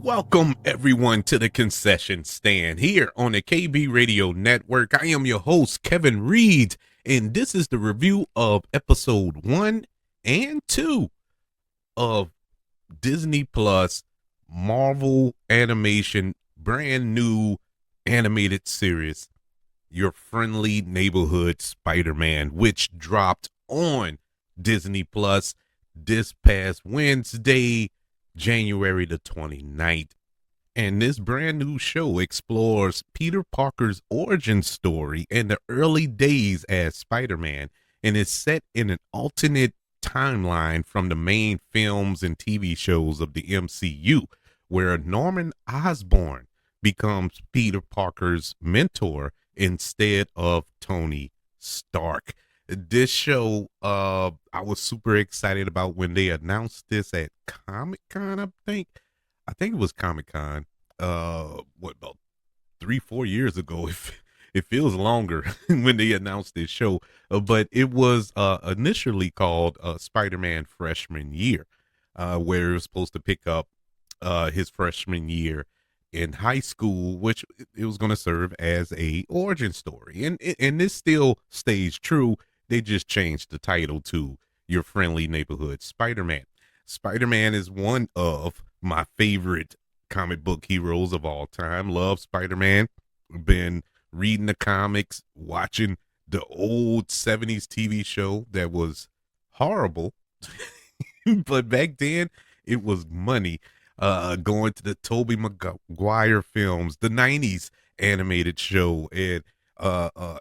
Welcome everyone to the Concession Stand here on the KB Radio Network. I am your host, Kevin Reed, and this is the review of episode 1 and 2 of Disney Plus Marvel Animation brand new animated series, Your Friendly Neighborhood Spider-Man, which dropped on Disney Plus this past Wednesday, January the 29th. And this brand new show explores Peter Parker's origin story and the early days as Spider-Man, and is set in an alternate timeline from the main films and TV shows of the MCU, where Norman Osborn becomes Peter Parker's mentor instead of Tony Stark. This show, I was super excited about when they announced this at Comic-Con, I think it was Comic-Con, about 3-4 years ago. It feels longer when they announced this show, but it was initially called Spider-Man Freshman Year, where it was supposed to pick up his freshman year in high school, which it was going to serve as a origin story, and this still stays true. They just changed the title to Your Friendly Neighborhood Spider-Man. Spider-Man is one of my favorite comic book heroes of all time. Love Spider-Man. Been reading the comics, watching the old 70s TV show that was horrible. But back then, it was money. Going to the Tobey Maguire films, the 90s animated show, and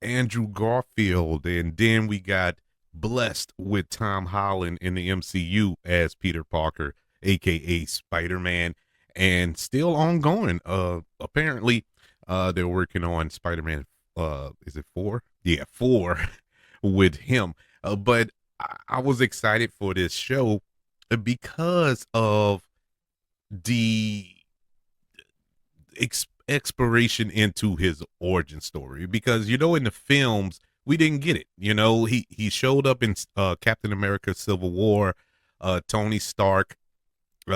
Andrew Garfield, and then we got blessed with Tom Holland in the MCU as Peter Parker, aka Spider-Man, and still ongoing. Apparently, they're working on Spider-Man. Is it 4? Yeah, 4 with him. But I was excited for this show because of the exploration into his origin story, because in the films we didn't get it. He showed up in Captain America Civil War. Tony Stark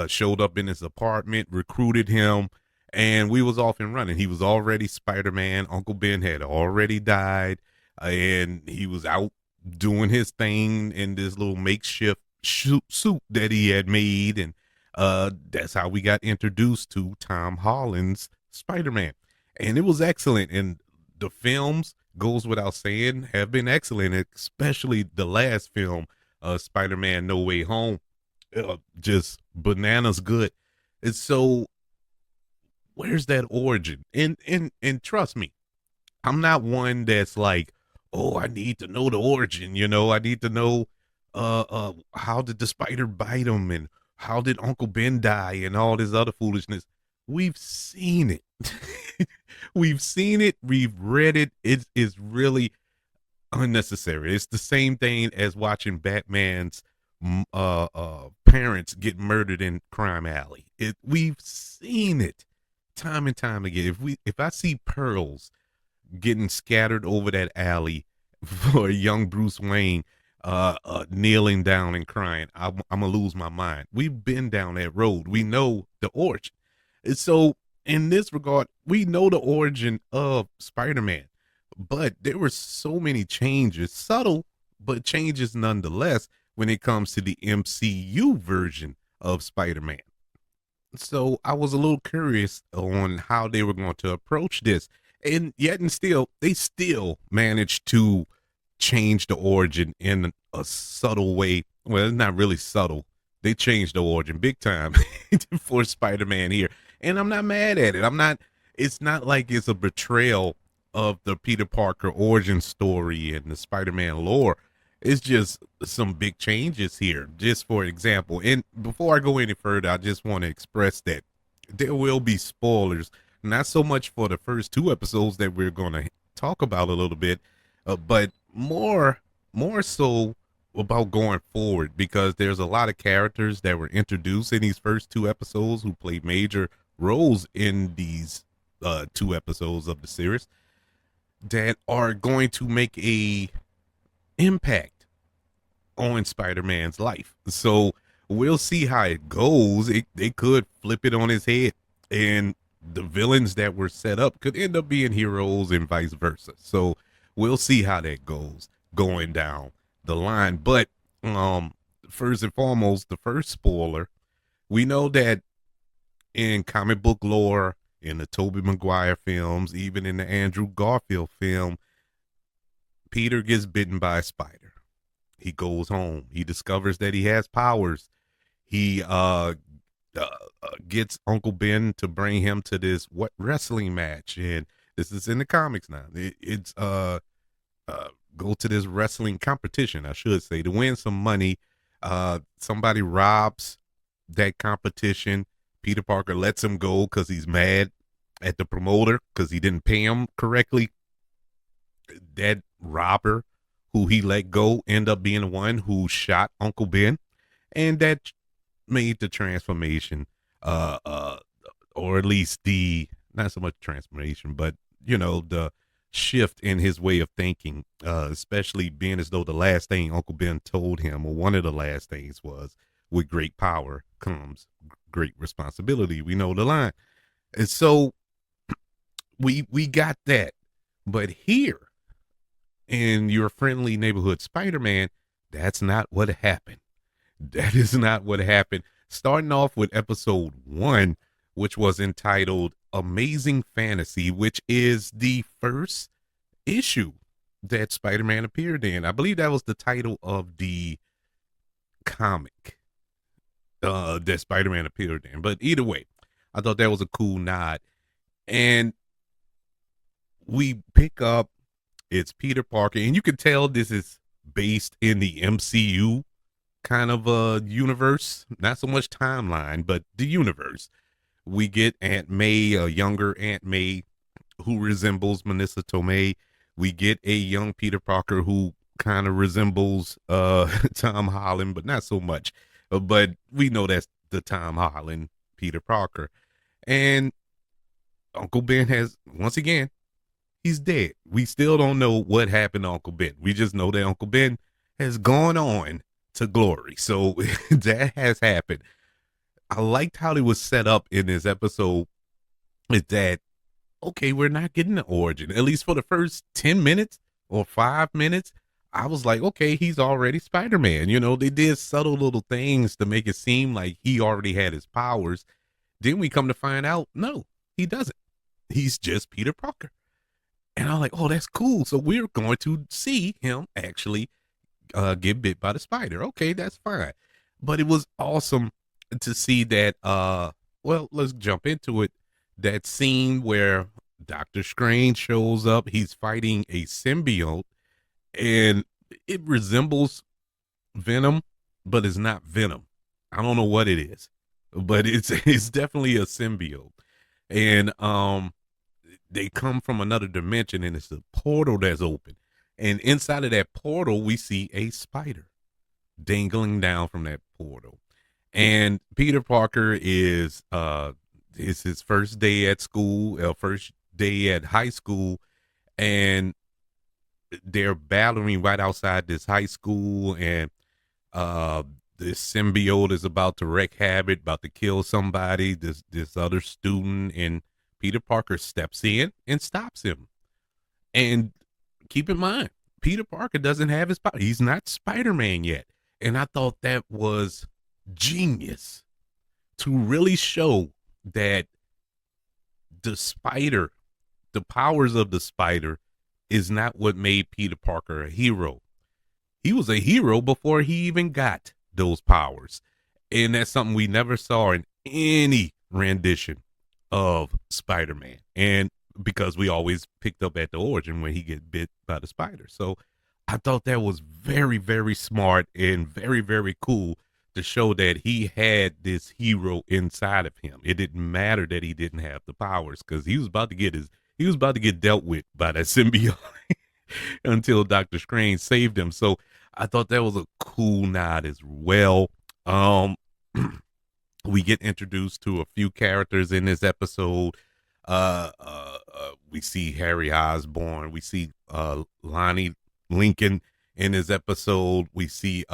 showed up in his apartment, recruited him, and we was off and running. He was already Spider-Man. Uncle Ben had already died, and he was out doing his thing in this little makeshift suit that he had made, and that's how we got introduced to Tom Holland's Spider-Man, and it was excellent. And the films, goes without saying, have been excellent, especially the last film, Spider-Man No Way Home, just bananas good. And so where's that origin? And trust me, I'm not one that's like, oh, I need to know the origin. I need to know how did the spider bite him, and how did Uncle Ben die, and all this other foolishness. We've seen it. We've seen it. We've read it. It is really unnecessary. It's the same thing as watching Batman's parents get murdered in Crime Alley. We've seen it time and time again. If I see pearls getting scattered over that alley for young Bruce Wayne kneeling down and crying, I'm gonna lose my mind. We've been down that road. We know the origin. And so in this regard, we know the origin of Spider-Man, but there were so many changes, subtle, but changes nonetheless, when it comes to the MCU version of Spider-Man. So I was a little curious on how they were going to approach this. And yet and still, they still managed to change the origin in a subtle way. Well, it's not really subtle. They changed the origin big time for Spider-Man here. And I'm not mad at it. It's not like it's a betrayal of the Peter Parker origin story and the Spider-Man lore. It's just some big changes here, just for example. And before I go any further, I just want to express that there will be spoilers, not so much for the first 2 episodes that we're going to talk about a little bit, but more so about going forward, because there's a lot of characters that were introduced in these first 2 episodes who played major roles in these 2 episodes of the series that are going to make a impact on Spider-Man's life. So we'll see how it goes. They could flip it on his head and the villains that were set up could end up being heroes and vice versa. So we'll see how that goes going down the line. But um, first and foremost, the first spoiler, we know that in comic book lore, in the Tobey Maguire films, even in the Andrew Garfield film, Peter gets bitten by a spider. He goes home. He discovers that he has powers. He gets Uncle Ben to bring him to this wrestling match, and this is in the comics now. It's go to this wrestling competition, I should say, to win some money. Somebody robs that competition. Peter Parker lets him go because he's mad at the promoter because he didn't pay him correctly. That robber who he let go end up being the one who shot Uncle Ben, and that made the transformation, uh, uh, or at least the not so much transformation, but the shift in his way of thinking, especially being as though the last thing Uncle Ben told him, or one of the last things, was, "With great power comes great responsibility." We know the line, and so we got that, but here in Your Friendly Neighborhood Spider-Man, that's not what happened. That is not what happened. Starting off with episode 1, which was entitled Amazing Fantasy, which is the first issue that Spider-Man appeared in. I believe that was the title of the comic that Spider-Man appeared in. But either way, I thought that was a cool nod. And we pick up, it's Peter Parker, and you can tell this is based in the MCU kind of a universe, not so much timeline, but the universe. We get Aunt May, a younger Aunt May who resembles Marissa Tomei. We get a young Peter Parker who kind of resembles Tom Holland, but not so much. But we know that's the Tom Holland Peter Parker. And Uncle Ben has, once again, he's dead. We still don't know what happened to Uncle Ben. We just know that Uncle Ben has gone on to glory. So that has happened. I liked how it was set up in this episode. Is that okay? We're not getting the origin, at least for the first 10 minutes or 5 minutes. I was like, okay, he's already Spider-Man. They did subtle little things to make it seem like he already had his powers. Then we come to find out, no, he doesn't. He's just Peter Parker. And I'm like, oh, that's cool. So we're going to see him actually get bit by the spider. Okay, that's fine. But it was awesome to see that, well, let's jump into it. That scene where Doctor Strange shows up, he's fighting a symbiote, and it resembles Venom, but it's not Venom. I don't know what it is, but it's definitely a symbiote. And they come from another dimension, and it's a portal that's open. And inside of that portal, we see a spider dangling down from that portal. And Peter Parker is his first day at school, first day at high school, and they're battling right outside this high school, and this symbiote is about to wreak havoc, about to kill somebody, this other student, and Peter Parker steps in and stops him. And keep in mind, Peter Parker doesn't have his power. He's not Spider-Man yet. And I thought that was genius to really show that the spider, the powers of the spider, is not what made Peter Parker a hero. He was a hero before he even got those powers. And that's something we never saw in any rendition of Spider-Man. And because we always picked up at the origin when he get bit by the spider. So I thought that was very, very smart and very, very cool to show that he had this hero inside of him. It didn't matter that he didn't have the powers, because he was about to get dealt with by that symbiote until Doctor Strange saved him. So I thought that was a cool nod as well. We get introduced to a few characters in this episode. We see Harry Osborn. We see Lonnie Lincoln in this episode. We see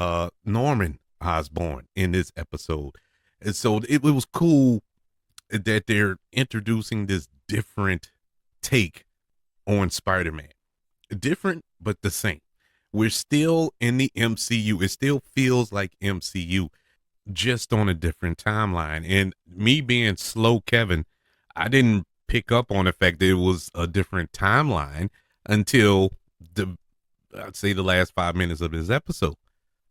Norman Osborn in this episode. And so it was cool that they're introducing this different take on Spider-Man. Different, but the same. We're still in the MCU. It still feels like MCU, just on a different timeline. And me being slow, Kevin, I didn't pick up on the fact that it was a different timeline until I'd say the last 5 minutes of this episode.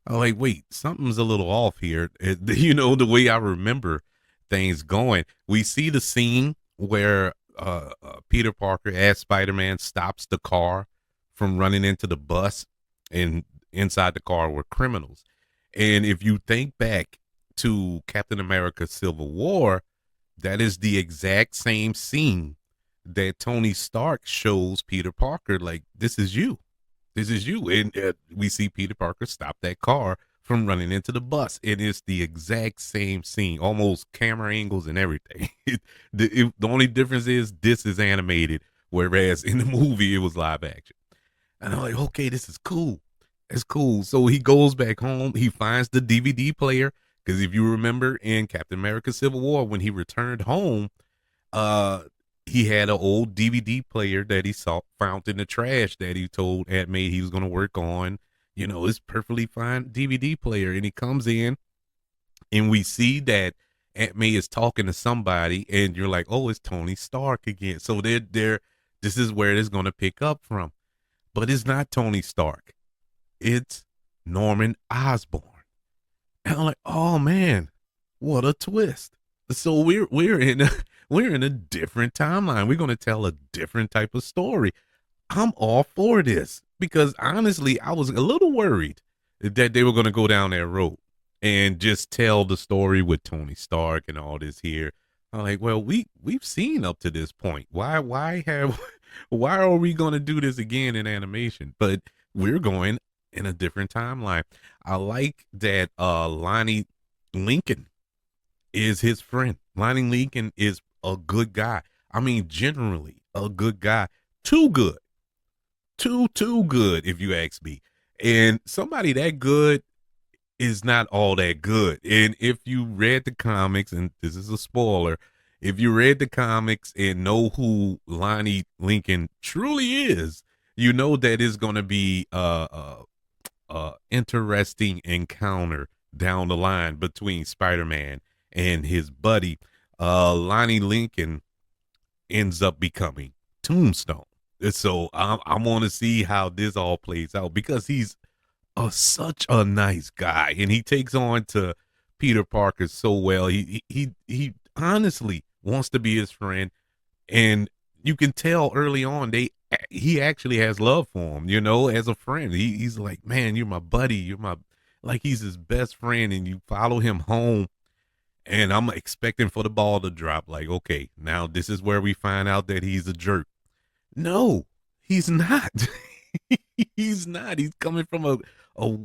I'm like, wait, something's a little off here. The way I remember things going. We see the scene where Peter Parker, as Spider-Man, stops the car from running into the bus, and inside the car were criminals. And if you think back to Captain America Civil War, that is the exact same scene that Tony Stark shows Peter Parker, like, this is you. This is you. And we see Peter Parker stop that car from running into the bus. And it's the exact same scene, almost camera angles and everything. The only difference is this is animated, whereas in the movie it was live action. And I'm like, okay, this is cool. It's cool. So he goes back home. He finds the DVD player. Because if you remember in Captain America Civil War, when he returned home, he had an old DVD player that he found in the trash that he told Aunt May he was going to work on. It's perfectly fine DVD player. And he comes in, and we see that Aunt May is talking to somebody, and you're like, oh, it's Tony Stark again. So this is where it's going to pick up from. But it's not Tony Stark. It's Norman Osborn. And I'm like, oh man, what a twist. So we're in a different timeline. We're gonna tell a different type of story. I'm all for this because honestly, I was a little worried that they were gonna go down that road and just tell the story with Tony Stark and all this here. I'm like, well, we've seen up to this point. Why are we gonna do this again in animation? But we're going in a different timeline. I like that Lonnie Lincoln is his friend. Lonnie Lincoln is a good guy. I mean, generally a good guy. Too good. Too good, if you ask me. And somebody that good is not all that good. And if you read the comics, and this is a spoiler, if you read the comics and know who Lonnie Lincoln truly is, you know that it's going to be interesting encounter down the line between Spider-Man and his buddy. Lonnie Lincoln ends up becoming Tombstone. So I want to see how this all plays out because he's such a nice guy, and he takes on to Peter Parker so well. He honestly wants to be his friend, and you can tell early on he actually has love for him, as a friend. He's like, man, you're my buddy. Like he's his best friend, and you follow him home. And I'm expecting for the ball to drop. Like, okay, now this is where we find out that he's a jerk. No, he's not. He's not. He's coming from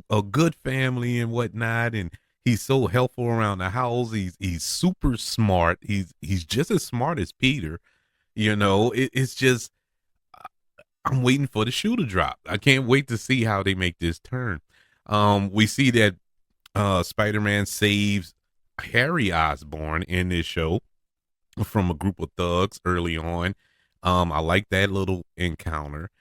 a good family and whatnot. And he's so helpful around the house. He's super smart. He's just as smart as Peter. It's just, I'm waiting for the shoe to drop. I can't wait to see how they make this turn. We see that Spider-Man saves Harry Osborn in this show from a group of thugs early on. I like that little encounter.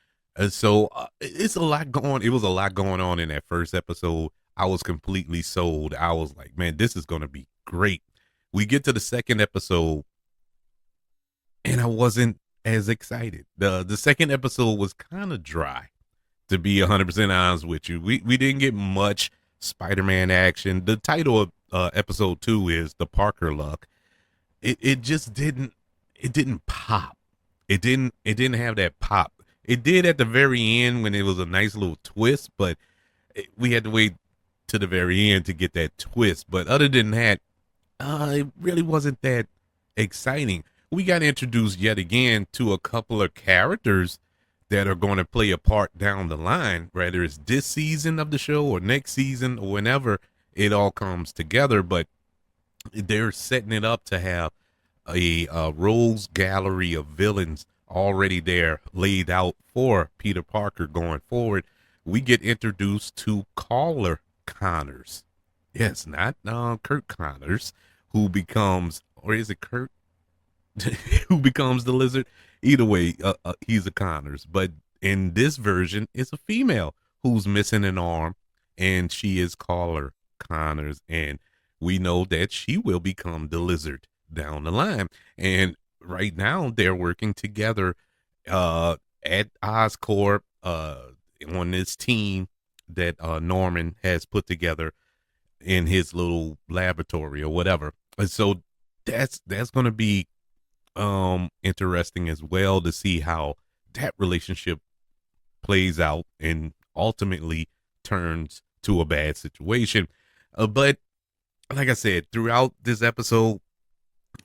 So it's a lot going. It was a lot going on in that first episode. I was completely sold. I was like, man, this is going to be great. We get to the second episode, and I wasn't as excited. The second episode was kind of dry, to be 100% honest with you. We didn't get much Spider-Man action. The title of episode 2 is The Parker Luck. It just didn't pop. It didn't have that pop. It did at the very end when it was a nice little twist, but we had to wait to the very end to get that twist. But other than that, it really wasn't that exciting. We got introduced yet again to a couple of characters that are going to play a part down the line, whether it's this season of the show or next season or whenever it all comes together. But they're setting it up to have a rogues gallery of villains already there laid out for Peter Parker going forward. We get introduced to Caller Connors. Yes, not Kurt Connors, who becomes, or is it Kurt? who becomes the lizard. Either way, he's a Connors. But in this version, it's a female who's missing an arm, and she is caller Connors, and we know that she will become the lizard down the line. And right now, they're working together at Oscorp on this team that Norman has put together in his little laboratory or whatever. And so that's going to be interesting as well to see how that relationship plays out and ultimately turns to a bad situation. But like I said, throughout this episode,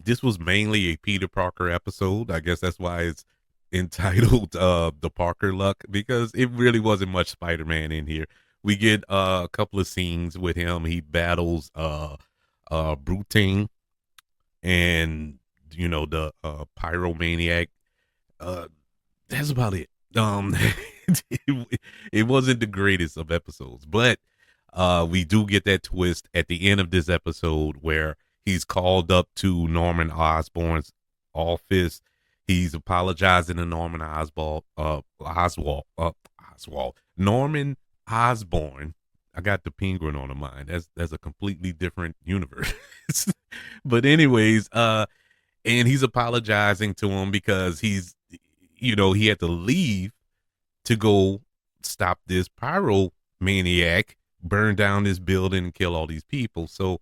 this was mainly a Peter Parker episode. I guess that's why it's entitled The Parker Luck, because it really wasn't much Spider-Man in here. We get a couple of scenes with him. He battles Brutine and the pyromaniac. That's about it. It wasn't the greatest of episodes, but we do get that twist at the end of this episode where he's called up to Norman Osborn's office. He's apologizing to Norman Oswald. Norman Osborn. I got the penguin on the mind. That's a completely different universe. But anyways, and he's apologizing to him because he had to leave to go stop this pyromaniac, burn down this building and kill all these people. So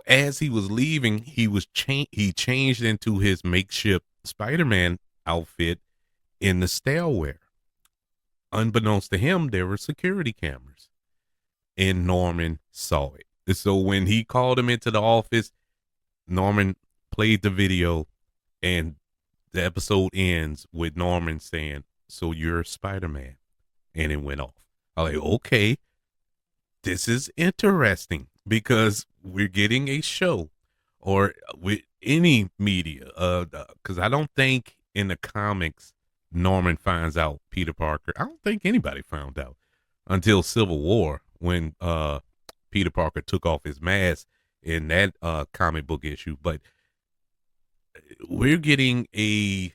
as he was leaving, he changed into his makeshift Spider-Man outfit in the stairwell. Unbeknownst to him, there were security cameras, and Norman saw it. And so when he called him into the office, Norman played the video, and the episode ends with Norman saying, "So you're Spider-Man," and it went off. I was like, okay, this is interesting, because we're getting a show, or with any media, because I don't think in the comics Norman finds out Peter Parker. I don't think anybody found out until Civil War, when Peter Parker took off his mask in that comic book issue. But we're getting a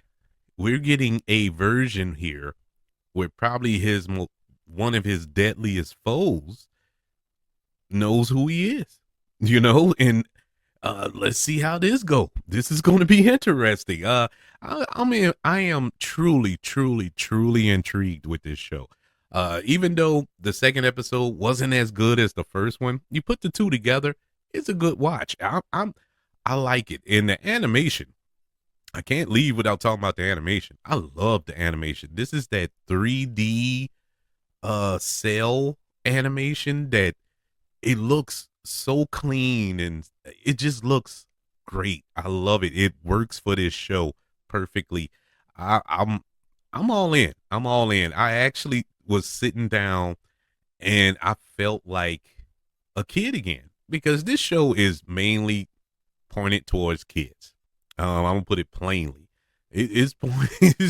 version here where probably one of his deadliest foes knows who he is, and let's see how this go. This is going to be interesting. I am truly, truly, truly intrigued with this show. Even though the second episode wasn't as good as the first one, you put the two together, it's a good watch. I like it. And the animation, I can't leave without talking about the animation. I love the animation. This is that 3D cell animation that it looks so clean and it just looks great. I love it. It works for this show perfectly. I'm all in. I'm all in. I actually was sitting down and I felt like a kid again, because this show is mainly pointed towards kids. I'm gonna put it plainly. It's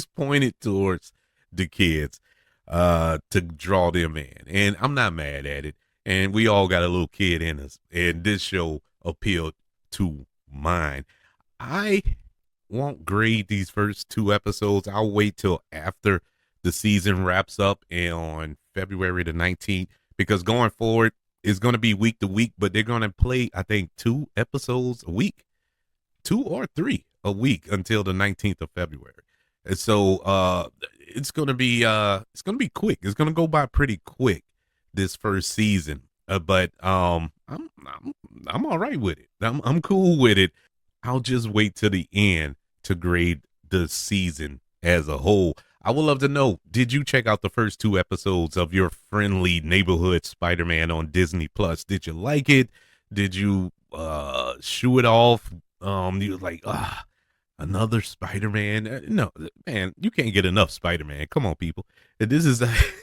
pointed towards the kids to draw them in, and I'm not mad at it. And we all got a little kid in us, and this show appealed to mine. I won't grade these first two episodes. I'll wait till after the season wraps up on February the 19th, because going forward it's going to be week to week, but they're going to play, I think, 2 episodes a week, 2 or 3 a week until the 19th of February. And so it's going to be quick. It's going to go by pretty quick, this first season. But I'm all right with it. I'm cool with it. I'll just wait till the end to grade the season as a whole. I would love to know, did you check out the first 2 episodes of your friendly neighborhood Spider-Man on Disney Plus? Did you like it? Did you shoo it off? You was like, another Spider-Man? No, man, you can't get enough Spider-Man. Come on, people. This is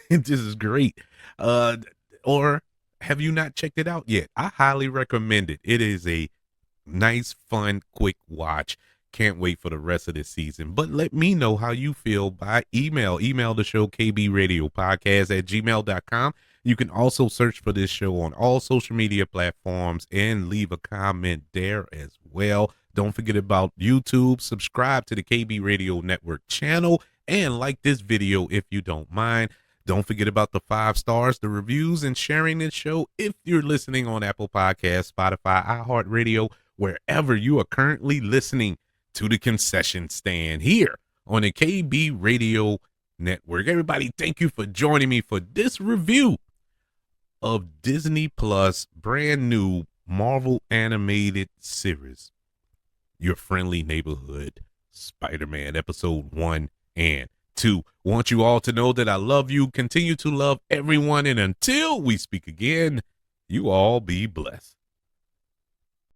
this is great. Or have you not checked it out yet? I highly recommend it. It is a nice, fun, quick watch. Can't wait for the rest of this season. But let me know how you feel by email. Email the show, kbradiopodcast@gmail.com. You can also search for this show on all social media platforms and leave a comment there as well. Don't forget about YouTube. Subscribe to the KB Radio Network channel and like this video if you don't mind. Don't forget about the 5 stars, the reviews, and sharing this show if you're listening on Apple Podcasts, Spotify, iHeartRadio, wherever you are currently listening to the Concession Stand here on the KB Radio Network. Everybody, thank you for joining me for this review of Disney Plus brand new Marvel animated series, Your Friendly Neighborhood Spider-Man episode 1 and 2. Want you all to know that I love you, continue to love everyone, and until we speak again, you all be blessed.